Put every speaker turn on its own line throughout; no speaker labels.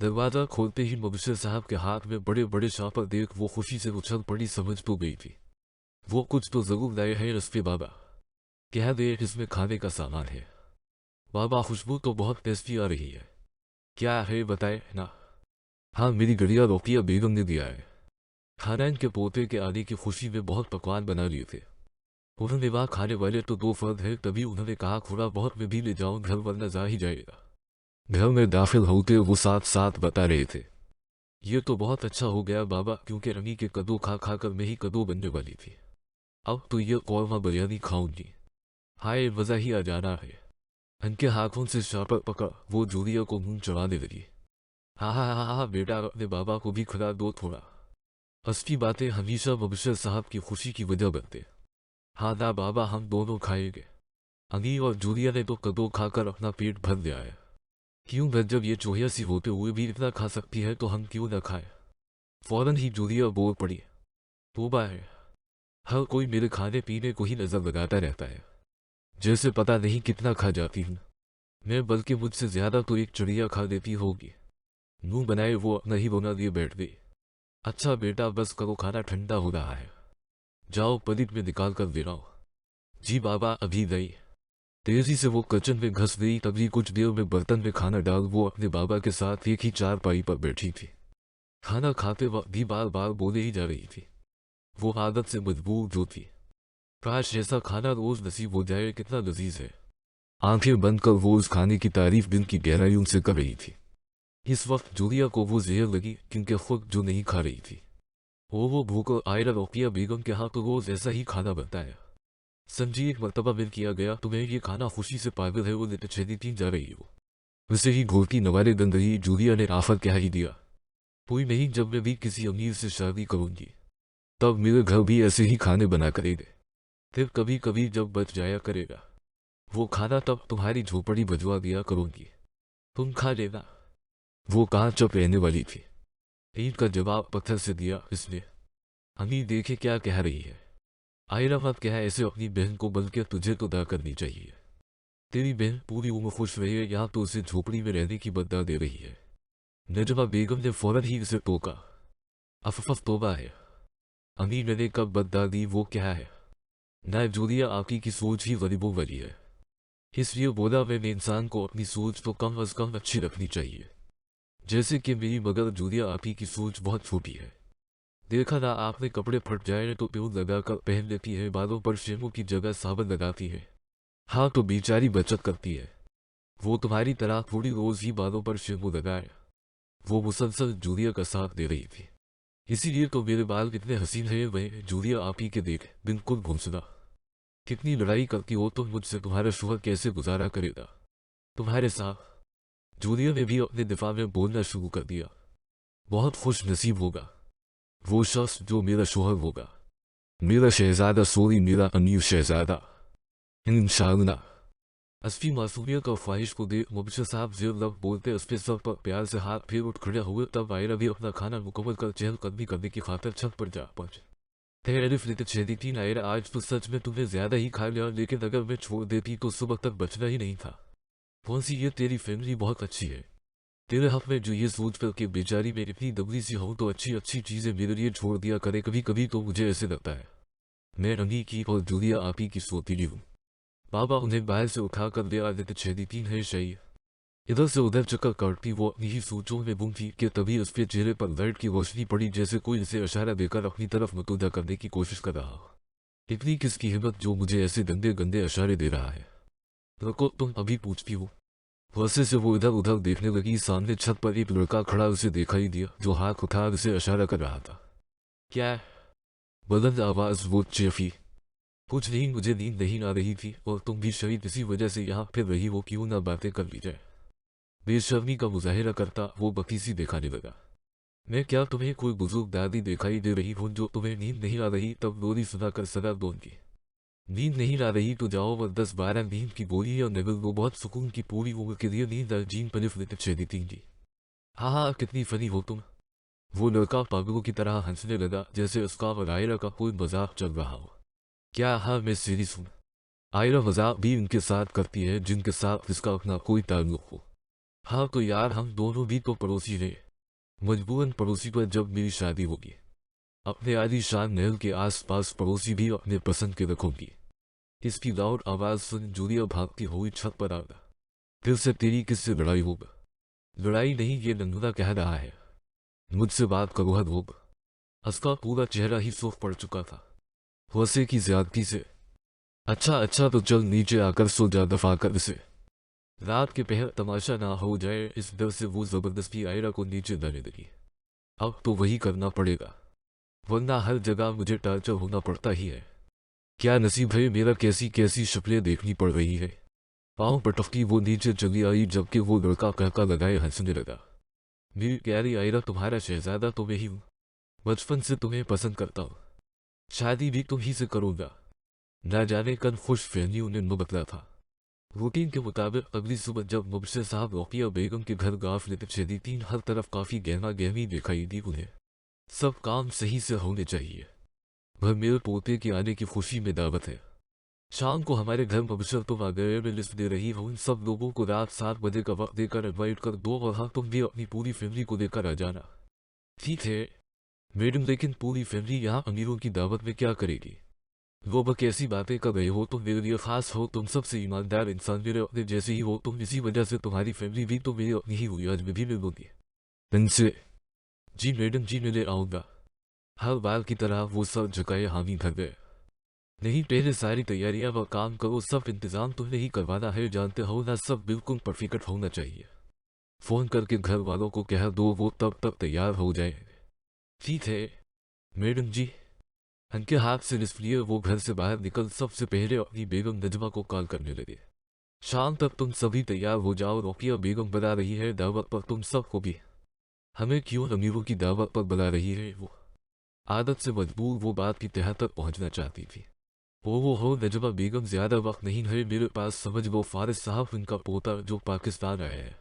दरवाजा खोलते ही मुबशिर साहब के हाथ में बड़े बड़े शॉपर देख वो खुशी से उछल पड़ी, समझ तो गई थी वो कुछ तो जरूर लाए हैं रस्ते। बाबा कह दे इसमें खाने का सामान है। बाबा खुशबू तो बहुत टेस्टी आ रही है, क्या है बताए ना। हाँ मेरी गड़िया रोकिया बेगम ने दिया है। खानैन के पोते के आने की खुशी में बहुत पकवान बना लिए थे। उन्होंने वहाँ खाने वाले तो दो फर्द हैं, तभी उन्होंने कहा थोड़ा बहुत मैं भी ले जाऊं घर, वरना जा ही जाएगा। घर में दाखिल होते वो साथ साथ बता रहे थे, ये तो बहुत अच्छा हो गया बाबा, क्योंकि रमी के कद्दू खा खा कर मैं ही कद्दू बनने वाली थी। अब तो ये कौरमा बिरयानी खाऊंगी। हाय मजा ही आ जाना है। उनके हाथों से शापर पकड़ वो जूलिया को मुंह चढ़ाने लगी। हाँ हाँ हाँ हाँ बेटा, अपने बाबा को भी खिला दो थोड़ा। असली बातें हमेशा मुबशिर साहब की खुशी की वजह बनते। हाँ ना बाबा, हम दोनों खाएंगे। अनी और जूलिया ने तो कद्दू खाकर अपना पेट भर लिया है। क्यों बस, जब ये चूहिया सी होते हुए भी इतना खा सकती है तो हम क्यों न खाएं। फौरन ही जूलिया बोल पड़ी, तोबा है, हर कोई मेरे खाने पीने को ही नजर लगाता रहता है, जैसे पता नहीं कितना खा जाती हूँ मैं, बल्कि मुझसे ज्यादा तो एक चिड़िया खा देती होगी। मुंह बनाए वो अपना ही रोना लिए बैठ गई। अच्छा बेटा बस करो, खाना ठंडा हो रहा है, जाओ पलिट में निकाल कर दे रहा हूं। जी बाबा अभी गई। तेजी से वो किचन में घुस गई, तभी कुछ देर में बर्तन में खाना डाल वो अपने बाबा के साथ एक ही चारपाई पर बैठी थी। खाना खाते वक्त भी बार बार बोले ही जा रही थी। वो आदत से मजबूर जो थी, काश ऐसा खाना रोज नसीब हो जाए, कितना लजीज है। आंखें बंद कर वो उस खाने की तारीफ दिल की गहराइयों से कर रही थी। इस वक्त जूलिया को वो जहर लगी, क्योंकि खुद जो नहीं खा रही थी। वो भूख आयरा रोकिया बेगम के हाथ तो रोज ऐसा ही खाना बनता है। समझी एक मरतबा मिल किया गया तुम्हें ये खाना खुशी से पागल है, वो छेदी तीन जा रही हो। उसे ही घोरती नवाले दन रही जूलिया ने आफत कह ही दिया, कोई नहीं, जब मैं भी किसी अमीर से शादी करूंगी तब मेरे घर भी ऐसे ही खाने बना करेंगे। फिर कभी कभी जब बच जाया करेगा वो खाना तब तुम्हारी झोपड़ी भिजवा दिया करूंगी, तुम खा लेना। वो कहाँ चुप रहने वाली थी। ईद का जवाब पत्थर से दिया इसने। हमी देखे क्या कह रही है। आयरा मत कह ऐसे अपनी बहन को, बल्कि तुझे तो दा करनी चाहिए। तेरी बहन पूरी उम्र खुश रही है, यहाँ तो उसे झोपड़ी में रहने की बदला दे रही है। नजमा बेगम ने फौरन ही उसे टोका, अफफ तोबा है, अमीर मैंने कब बदला दी, वो क्या है। ना जूलिया आपकी की सोच ही गरीबों वाली है, इसलिए बोला मैंने इंसान को अपनी सोच तो कम अज कम अच्छी रखनी चाहिए। जैसे कि मेरी, मगर जूलिया आपकी की सोच बहुत छोटी है। देखा ना आपने, कपड़े फट जाए तो प्यून लगाकर पहन लेती है, बालों पर शैम्पू की जगह साबुन लगाती है। हाँ तो बेचारी बचत करती है, वो तुम्हारी तरह थोड़ी रोज ही बालों पर शैम्पू लगाए। वो मुसलसल जूलिया का साथ दे रही थी। इसीलिए तो मेरे बाल कितने हसीन है। वह जूलिया आप ही के देख बिल्कुल घुमसदा। कितनी लड़ाई करती हो तुम मुझसे, तुम्हारा शोहर कैसे गुजारा करेगा तुम्हारे साथ। जूलिया ने भी अपने दिफा में बोलना शुरू कर दिया, बहुत खुश नसीब होगा वो शख्स जो मेरा शोहर होगा, मेरा शहजादा, सोरी मेरा अमीर शहजादा, इंशाअल्लाह। असफी मासूमियत और ख्वाहिश को देख मुबशिर साहब जेर लब बोलते उसके सर पर प्यार से हाथ फेर उठ खड़े हुए। तब आयरा भी अपना खाना मुकम्मल कर चहलकदमी करने की खातिर छत पर जा पहुंचे। तेरिफ लेते शहदीन, आयरा आज तो सच में तुमने ज्यादा ही खा लिया, लेकिन अगर मैं छोड़ देती तो सुबह तक बचना ही नहीं था। कौन सी ये तेरी फैमिली बहुत अच्छी है, तेरे हक में जो ये सोच कर के बेचारी में इतनी दबली सी हूं तो अच्छी अच्छी चीजें मेरे लिए छोड़ दिया करे। कभी कभी तो मुझे ऐसे लगता है मैं रंगी की और जूलिया आपी की सोतीली हूँ। बाबा उन्हें बाहर से उठाकर ले आ देते। छेदी है सही। इधर से उधर चक्कर काटती वो अपनी ही सोचों में गुम थी कि तभी उसके चेहरे पर लाइट की रोशनी पड़ी, जैसे कोई उसे इशारा देकर अपनी तरफ मुतवज्जा करने की कोशिश कर रहा हो। इतनी किसकी हिम्मत जो मुझे ऐसे गंदे गंदे इशारे दे रहा है। रुको, तुम अभी पूछती हो। वैसे से वो इधर उधर देखने लगी। सामने छत पर एक लड़का खड़ा उसे दिखाई दिया, जो हाथ उठा उसे इशारा कर रहा था। क्या? बुलंद आवाज वो चेफी। कुछ नहीं, मुझे नींद नहीं आ रही थी और तुम भी शायद इसी वजह से यहाँ फिर रही हो, क्यों ना बातें कर ली जाए। बेशर्मी का मुजाहिरा करता वो बकीसी दिखाने लगा। मैं क्या तुम्हें कोई बुजुर्ग दादी दिखाई दे रही हूँ जो तुम्हें नींद नहीं आ रही तब लोरी सुनाकर सदा दोनगी। नींद नहीं आ रही तो जाओ और 10-12 नींद की गोली और निगल वो, बहुत सुकून की पूरी उम्र के लिए नींद जीन पनिफ लेते छेदी जी। हाँ हाँ कितनी फनी हो तुम। वो लड़का पागलों की तरह हंसने लगा, जैसे उसका और आयरा का कोई मजाक चल रहा हो। क्या हाँ मैं सीरियस हूँ। आयरा मजाक भी उनके साथ करती है जिनके साथ इसका अपना कोई ताल्लुक हो। हाँ तो यार हम दोनों भी तो पड़ोसी रहे, मजबूरन पड़ोसी पर जब मेरी शादी होगी अपने आलीशान महल के आसपास पड़ोसी भी अपने पसंद के रखूंगी। इसकी लाउड आवाज सुन जूलिया भागती हुई छत पर आ गया। फिर से तेरी किससे लड़ाई होगा? लड़ाई नहीं, ये नंगुदा कह रहा है, मुझसे बात करो हद होगा। उसका पूरा चेहरा ही सूख पड़ चुका था वसे की ज्यादती से। अच्छा अच्छा तो चल नीचे आकर सो जा, दफा कर इसे। रात के पहर तमाशा ना हो जाए इस डर से वो जबरदस्ती आयरा को नीचे लाने लगी। अब तो वही करना पड़ेगा, वरना हर जगह मुझे टार्चर होना पड़ता ही है। क्या नसीब है मेरा, कैसी कैसी शक्लें देखनी पड़ रही है। पाँव पटकती वो नीचे चली आई जबकि वो लड़का कहका लगाए हंसने लगा। मेरी प्यारी आयरा, तुम्हारा शहजादा तो मैं ही हूँ, बचपन से तुम्हें पसंद करता हूँ, शादी भी तुम ही से करूँगा। न जाने कल खुश फहमी उन्हें न बतला था। रूटीन के मुताबिक अगली सुबह जब मुबशिर साहब रोकिया बेगम के घर गाफिलत शदीदीन हर तरफ काफ़ी गहमा गहमी दिखाई दी उन्हें। सब काम सही से होने चाहिए, वह मेरे पोते के आने की खुशी में दावत है। शाम को हमारे घर मुबशिर तुम आ गए, मैं लिस्ट दे रही हूँ इन सब लोगों को रात 7 बजे का वक्त देकर इन्वाइट कर दो, और हाँ तुम भी अपनी पूरी फैमिली को लेकर आ जाना। ठीक है मैडम, लेकिन पूरी फैमिली यहाँ अमीरों की दावत में क्या करेगी? वो बक कैसी बातें कर रहे हो, तुम मेरे लिए खास हो, तुम सबसे ईमानदार इंसान मेरे अपने जैसे ही हो तुम, इसी वजह से तुम्हारी फैमिली भी तो मेरी अपनी ही हुई, आज मैं भी मिल लूंगी इनसे। जी मैडम जी, मैं ले आऊँगा। हर बार की तरह वो सब झुकाए हामी भर गए। नहीं, पहले सारी तैयारियां व काम करो, सब इंतजाम तुम्हें ही करवाना है, जानते हो ना, सब बिल्कुल परफेक्ट होना चाहिए। फोन करके घर वालों को कह दो, वो तब तक तैयार हो जाए। ठीक है मैडम जी। उनके हाथ से लिस्ट लिए वो घर से बाहर निकल सबसे पहले अपनी बेगम नजमा को कॉल करने लगे। शाम तक तुम सभी तैयार हो जाओ, रोकिया बेगम बुला रही है दावत पर तुम सबको भी। हमें क्यों अमीरों की दावत पर बुला रही है? वो आदत से मजबूर वो बात की तह तक पहुंचना चाहती थी। वो हो नजमा बेगम, ज्यादा वक्त नहीं है मेरे पास, समझ लो फारिस साहब इनका पोता जो पाकिस्तान आया है,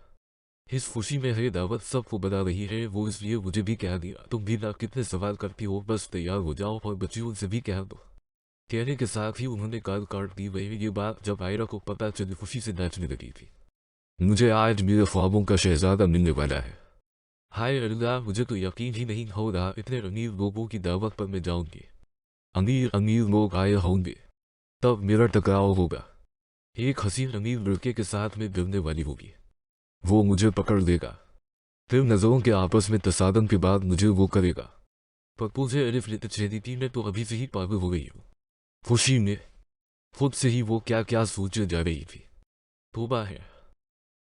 इस खुशी में है दावत सबको बता रही है वो, इसलिए मुझे भी कह दिया। तुम भी ना कितने सवाल करती हो, बस तैयार हो जाओ और बच्चियों से भी कह दो। कहने के साथ ही उन्होंने कॉल काट दी। वही ये बात जब आयरा को पता चली खुशी से नाचने लगी थी। मुझे आज मेरे ख्वाबों का शहजादा मिलने वाला है। हाय अल्लाह, मुझे तो यकीन ही नहीं हो रहा, इतने अमीर लोगों की दावत पर मैं जाऊंगी। अमीर अमीर लोग आए होंगे तब मेरा टकराव होगा, एक हसीन अमीर लड़के के साथ में गिरने वाली होगी, वो मुझे पकड़ लेगा, फिर नजरों के आपस में तसादम के बाद मुझे वो करेगा। पर मुझे अलिफ लेती में तो अभी से ही पागल हो गई हूँ खुशी में, खुद से ही वो क्या क्या सोचे जा रही थी। तोबा है,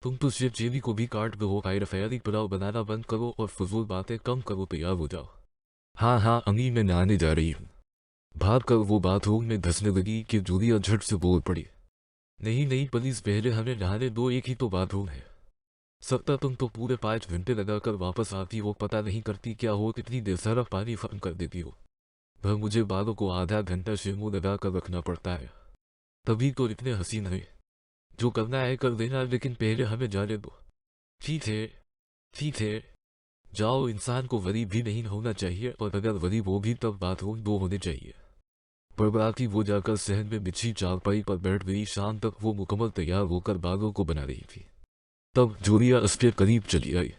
तुम तो सिर्फ जेबी को भी काट दो, फैरी पुलाव बनाना बंद करो और फजूल बातें कम करो, तैयार हो जाओ। हाँ हाँ अम्मी, मैं नहाने जा रही हूँ। भाग कर वो बाथरूम में धंसने लगी कि जूलिया झट से बोल पड़ी। नहीं नहीं प्लीज, पहले हमें नहाने दो, एक ही तो बाथरूम है। सकता तुम तो पूरे 5 घंटे लगाकर वापस आती हो, पता नहीं करती क्या हो, कितनी देर सारा पानी खत्म कर देती हो। वह मुझे बालों को आधा घंटा शैम्पू लगा कर रखना पड़ता है, तभी तो इतने हसीन है। जो करना है कर देना, लेकिन पहले हमें जाने दो। ठीक है ठीक है, जाओ। इंसान को गरीब भी नहीं होना चाहिए, और अगर गरीब हो भी तब बाथरूम 2 होने चाहिए। बरबराती वो जाकर सहन में बिछी चारपाई पर बैठ गई। शाम तक वो मुकम्मल तैयार होकर बालों को बना रही थी, तब जूलिया उसके करीब चली आई।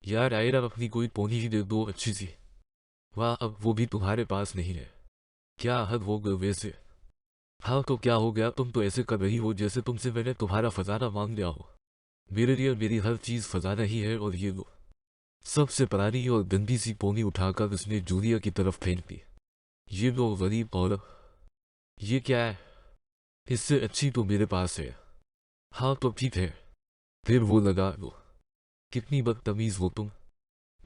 यार आयरा, अपनी कोई पोनी ही दे दो अच्छी सी। वाह, अब वो भी तुम्हारे पास नहीं है, क्या हद हो गई वैसे। हाँ तो क्या हो गया, तुम तो ऐसे कर रही हो जैसे तुमसे मैंने तुम्हारा खजाना मांग लिया हो। मेरे लिए मेरी हर चीज खजाना ही है, और ये लो। सबसे पुरानी और गंदी सी पोनी उठाकर उसने जूलिया की तरफ फेंक दी। ये लो गरीब औरत, ये क्या है, इससे अच्छी तो मेरे पास है। हाँ तो ठीक है, फिर वो लगा लो। कितनी बदतमीज हो तुम,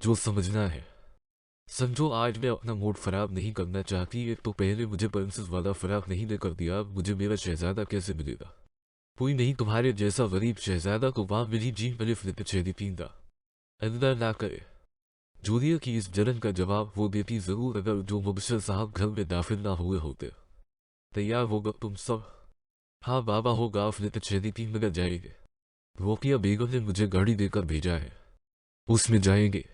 जो समझना है समझो। आज मैं अपना मूड खराब नहीं करना चाहती, एक तो पहले मुझे प्रिंसेस वाला फराक नहीं लेकर दिया, मुझे मेरा शहजादा कैसे मिलेगा? कोई नहीं तुम्हारे जैसा गरीब शहजादा को वहां मिली जी मलिफ लेते छेदी पींदा, अल्लाह ना करे। जूलिया की इस जलन का जवाब वो देती जरूर अगर जो मुबशिर साहब घर में दाखिल ना हुए होते। तैयार होगा तुम सब? हाँ बाबा हो, गाफिलत छेदी 3 बजे जाएंगे। रोकिया बेगम ने मुझे गाड़ी देकर भेजा है, उसमें जाएंगे।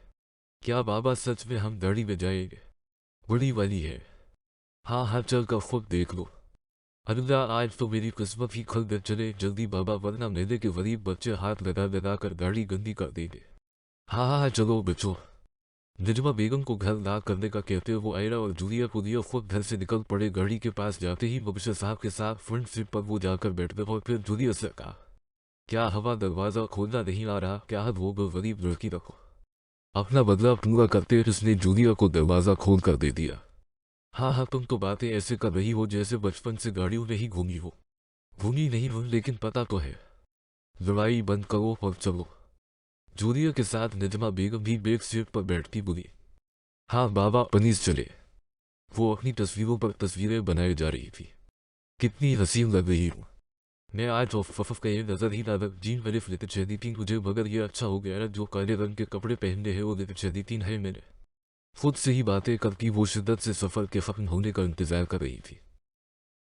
क्या बाबा सच में हम गाड़ी में जाएंगे? बड़ी वाली है। हाँ हाँ चल कर खुद देख लो। अनुजा आज तो मेरी किस्मत ही खुल गई, चले जल्दी बाबा वरना मेले के गरीब बच्चे हाथ लगा लगा कर गाड़ी गंदी कर देंगे। हाँ हाँ हाँ, चलो बच्चों। निजमा बेगम को घर ला करने का कहते हुए वो आयरा और जूलिया पुलिया खुद घर से निकल पड़े। गाड़ी के पास जाते ही मुबशर साहब के साथ फ्रंट सीट पर वो जाकर बैठ गए और फिर जूलिया से कहा, क्या हवा दरवाजा खोलना नहीं आ रहा? क्या हाथ वो गरीब लड़की रखो। अपना बदला पूरा करते उसने जूलिया को दरवाजा खोल कर दे दिया। हाँ हाँ, तुम तो बातें ऐसे कर रही हो जैसे बचपन से गाड़ियों में ही घूमी हो। घूमी नहीं हूं, लेकिन पता तो है। लड़ाई बंद करो और चलो। जूलिया के साथ निजमा बेगम भी बैक सीट पर बैठती बोली, हाँ बाबा प्लीज चले। वो अपनी तस्वीरों पर तस्वीरें बनाए जा रही थी। कितनी हसीन लग रही हूँ मैं आज। ऑफ का ये नजर ही ना लग। जीन मेरे लेते चहदी थी मुझे, मगर ये अच्छा हो गया जो काले रंग के कपड़े पहनने हैं वो लेते चहदी तीन है। मैंने खुद से ही बातें करती वो शिद्दत से सफर के खत्म होने का इंतजार कर रही थी।